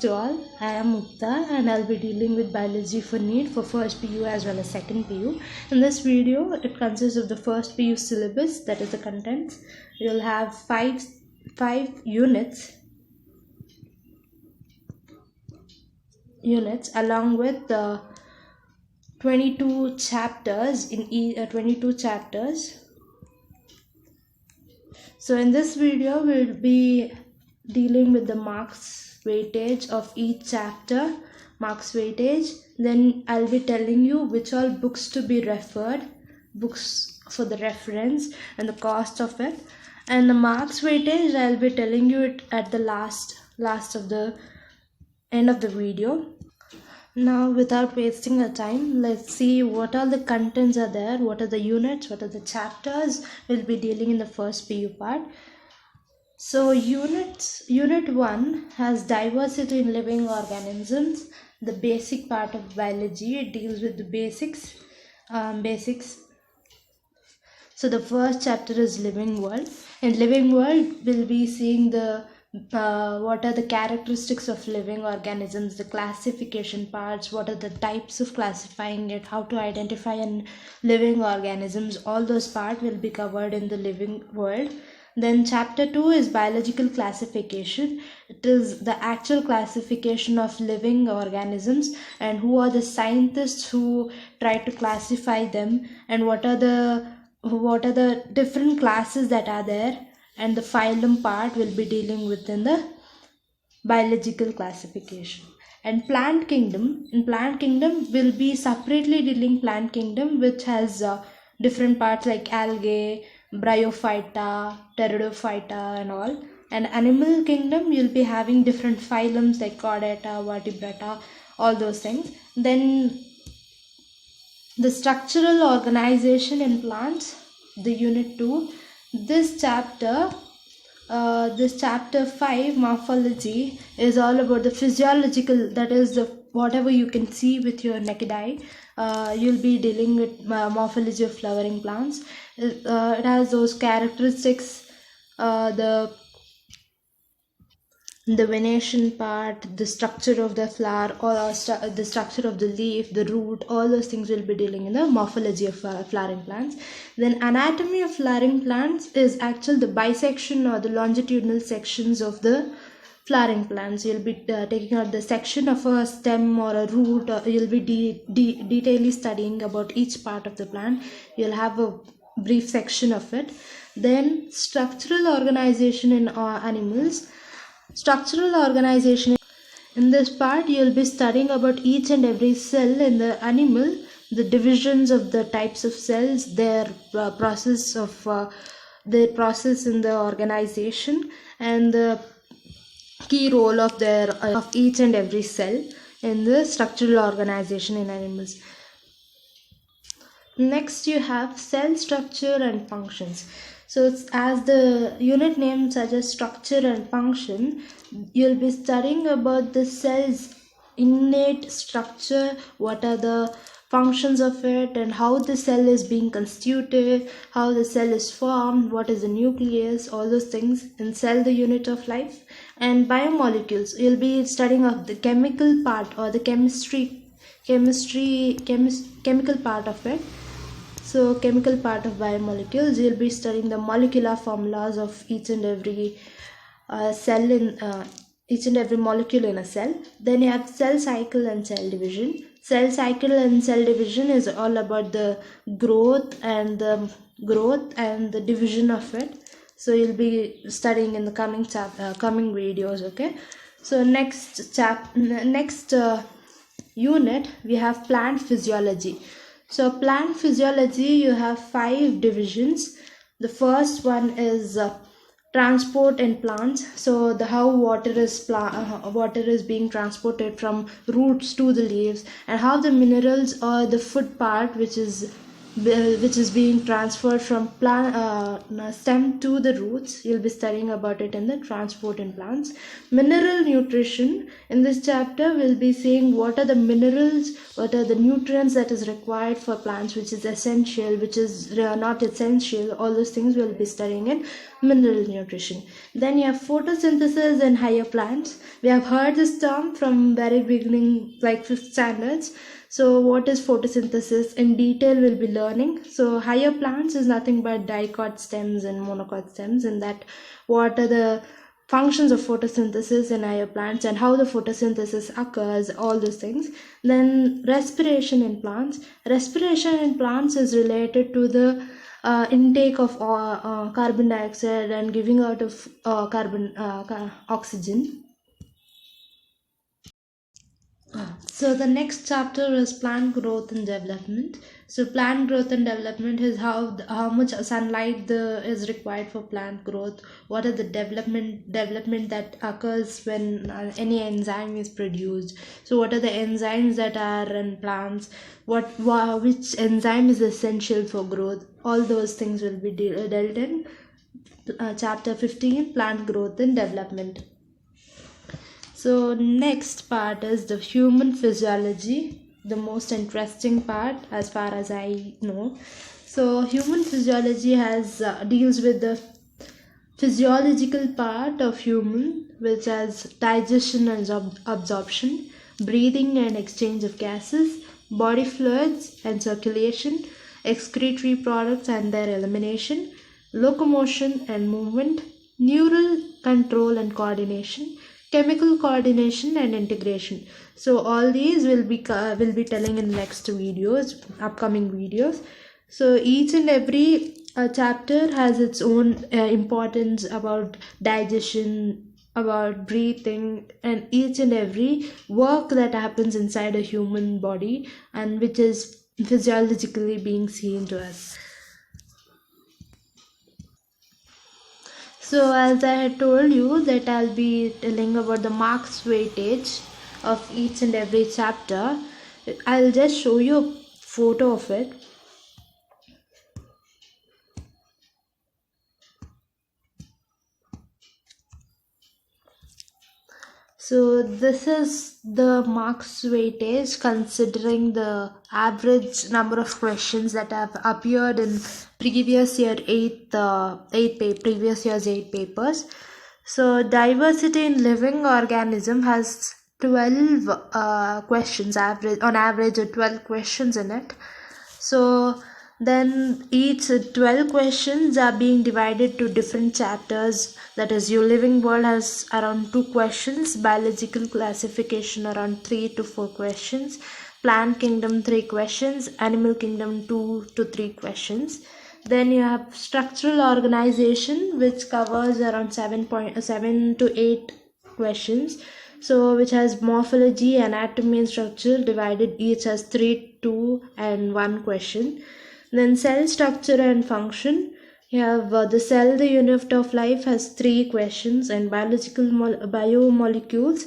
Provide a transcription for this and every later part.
to all. I am Mukta and I'll be dealing with biology for NEET for first PU as well as second PU. In this video, it consists of the first PU syllabus, that is the contents. You'll have five units along with the 22 chapters in 22 chapters. So in this video, we'll be dealing with the marks weightage of each chapter, marks weightage. Then I'll be telling you which all books to be referred, books for the reference and the cost of it. And the marks weightage, I'll be telling you it at the last of the end of the video. Now, without wasting our time, let's see what all the contents are there, what are the units, what are the chapters we'll be dealing in the first PU part. So unit 1 has diversity in living organisms, the basic part of biology. It deals with the basics. So the first chapter is living world. In living world, we'll be seeing the what are the characteristics of living organisms, the classification parts, what are the types of classifying it, how to identify living organisms. All those parts will be covered in the living world. Then chapter 2 is biological classification. It is the actual classification of living organisms and who are the scientists who try to classify them and what are the different classes that are there. And the phylum part will be dealing within the biological classification. And plant kingdom, in plant kingdom will be separately dealing plant kingdom, which has different parts like algae, bryophyta, pteridophyta and all. And animal kingdom, you'll be having different phylums like chordata, vertebrata, all those things. Then the structural organization in plants, the unit 2. This chapter 5, morphology, is all about the physiological, that is the whatever you can see with your naked eye. You'll be dealing with morphology of flowering plants. It has those characteristics, the venation part, the structure of the flower, or the structure of the leaf, the root, all those things will be dealing in the morphology of flowering plants. Then anatomy of flowering plants is actually the bisection or the longitudinal sections of the flowering plants. You'll be taking out the section of a stem or a root, or you'll be detailedly studying about each part of the plant. You'll have a brief section of it. Then structural organization in animals. Structural organization, in this part you'll be studying about each and every cell in the animal, the divisions of the types of cells, their process in the organization, and the key role of each and every cell in the structural organization in animals. Next you have cell structure and functions. So as the unit name suggests, structure and function, you'll be studying about the cell's innate structure, what are the functions of it, and how the cell is being constituted, how the cell is formed, what is the nucleus, all those things in cell, the unit of life. And biomolecules, you'll be studying of the chemical part or the chemical part of it. So chemical part of biomolecules, you'll be studying the molecular formulas of each and every cell in each and every molecule in a cell. Then you have cell cycle and cell division. Cell cycle and cell division is all about the growth and the division of it. So you'll be studying in the coming videos. Okay. So next unit we have plant physiology. So plant physiology, you have 5 divisions. The first one is transport in plants. So how water is being transported from roots to the leaves, and how the minerals or the food part, which is which is being transferred from stem to the roots. You'll be studying about it in the transport in plants. Mineral nutrition. In this chapter, we'll be seeing what are the minerals, what are the nutrients that is required for plants, which is essential, which is not essential. All those things we'll be studying in mineral nutrition. Then you have photosynthesis in higher plants. We have heard this term from very beginning, like 5th standards. So what is photosynthesis? In detail we'll be learning. So higher plants is nothing but dicot stems and monocot stems, and that what are the functions of photosynthesis in higher plants and how the photosynthesis occurs, all those things. Then respiration in plants. Respiration in plants is related to the intake of carbon dioxide and giving out of oxygen. So the next chapter is plant growth and development. So plant growth and development is how much sunlight is required for plant growth. What are the development that occurs when any enzyme is produced. So what are the enzymes that are in plants? Which enzyme is essential for growth? All those things will be dealt in chapter 15, plant growth and development. So next part is the human physiology, the most interesting part as far as I know. So human physiology deals with the physiological part of human, which has digestion and absorption, breathing and exchange of gases, body fluids and circulation, excretory products and their elimination, locomotion and movement, neural control and coordination, chemical coordination and integration. So all these will be telling in next videos, upcoming videos. So each and every chapter has its own importance about digestion, about breathing, and each and every work that happens inside a human body and which is physiologically being seen to us. So as I had told you that I'll be telling about the marks weightage of each and every chapter. I'll just show you a photo of it. So this is the marks weightage considering the average number of questions that have appeared in previous year's 8 papers. So diversity in living organism has 12 questions, on average 12 questions in it. So then each 12 questions are being divided to different chapters. That is, your living world has around 2 questions, biological classification around 3 to 4 questions, plant kingdom 3 questions, animal kingdom 2 to 3 questions. Then you have structural organization, which covers around 7 to 8 questions. So which has morphology, anatomy and structure divided, each has 3, 2 and 1 question. Then cell structure and function, you have the cell, the unit of life, has 3 questions, and biological biomolecules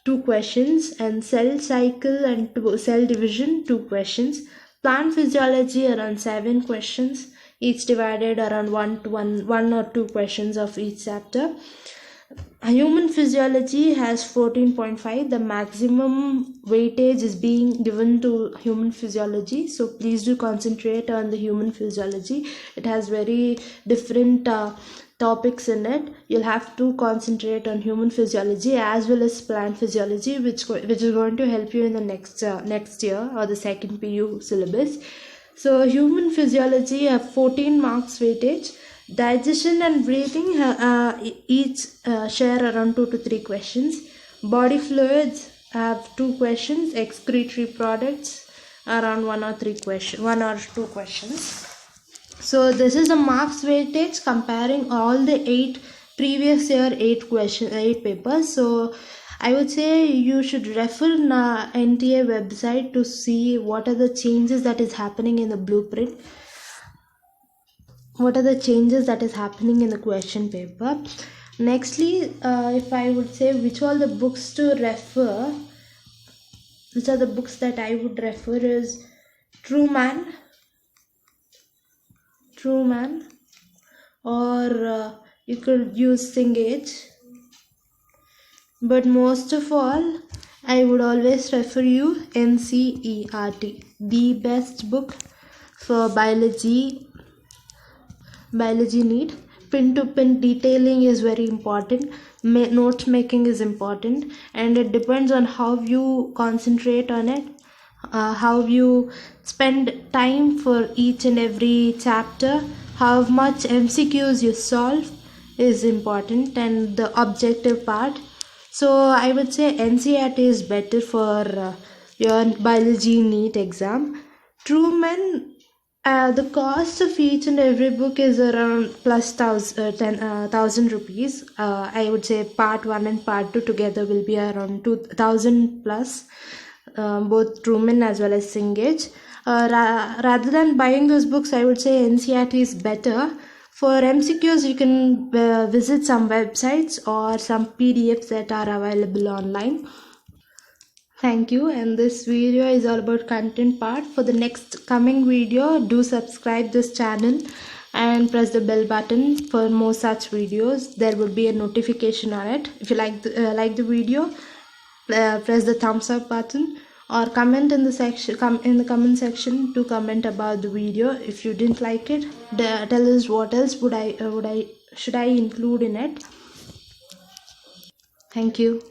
2 questions, and cell cycle and cell division 2 questions. Plant physiology around 7 questions, each divided around 1 or 2 questions of each chapter. Human physiology has 14.5. The maximum weightage is being given to human physiology, so please do concentrate on the human physiology. It has very different topics in it. You'll have to concentrate on human physiology as well as plant physiology, which is going to help you in the next year or the second PU syllabus. So human physiology have 14 marks weightage. Digestion and breathing each share around 2 to 3 questions. Body fluids have 2 questions. Excretory products around 1 or 2 questions. So this is the marks weightage comparing all the 8 previous year 8 papers. So I would say you should refer NTA website to see what are the changes that is happening in the blueprint. What are the changes that is happening in the question paper. Nextly, if I would say which are the books to refer, which are the books that I would refer is True Man, Truman, or you could use Cengage. But most of all, I would always refer you NCERT, the best book for biology need. Pin to pin detailing is very important. Note making is important, and it depends on how you concentrate on it, how you spend time for each and every chapter, how much MCQs you solve is important, and the objective part. So I would say NCERT is better for your biology NEET exam. Truman, the cost of each and every book is around plus 10,000 rupees. I would say part 1 and part 2 together will be around 2,000 plus, both Truman as well as Cengage. Rather than buying those books, I would say NCERT is better. For MCQs, you can visit some websites or some PDFs that are available online. Thank you, and this video is all about content part. For the next coming video, do subscribe this channel and press the bell button for more such videos. There would be a notification on it. If you like the video, press the thumbs up button, or comment in the comment section to comment about the video. If you didn't like it, tell us what else should I include in it. Thank you.